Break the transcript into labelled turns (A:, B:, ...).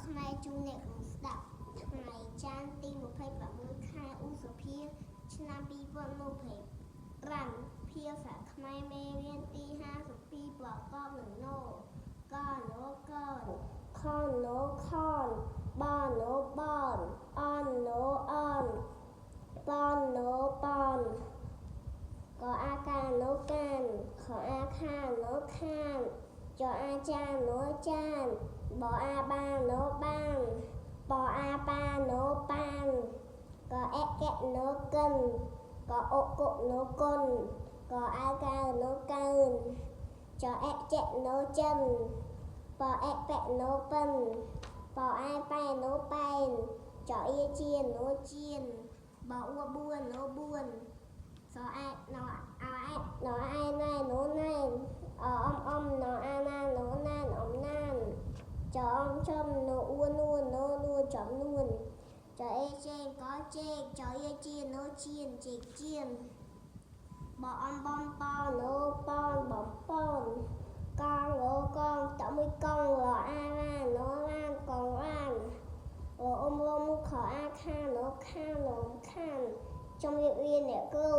A: ខ្មែរជូនអ្នកគ្រូស្ដាប់ថ្ងៃច័ន្ទទី26ខែឧសភាឆ្នាំ2025ភាសាខ្មែរមេរៀនទី52ប្រកបនឹងណកណកខណខនបណបនអណអនបណបនកអាកាណកានខអាខាណខានចអាចាណចានបអាបាណបានបអាបាណបានកអេកណកិនកអុកណគុនកអៅកៅណកើនចអេចណចិនបអេបណប៉ិនបអែប៉ែណប៉ែនចអៀជាណជៀនបអួបួនណបួនសអែណអែណអែណែណណែនអអំណអាណាណណានអំណានចអំចំណអួនួនណនួចំនួនចអេចេងកចេកចអៀជាណជៀនចេកជៀនបអំបំប៉ណប៉នបំប៉នកងកងតមួយកងរអាឡានឡានកងឡានអ៊ំខអាខានខានខានជំរាបលាអ្នកគ្រូ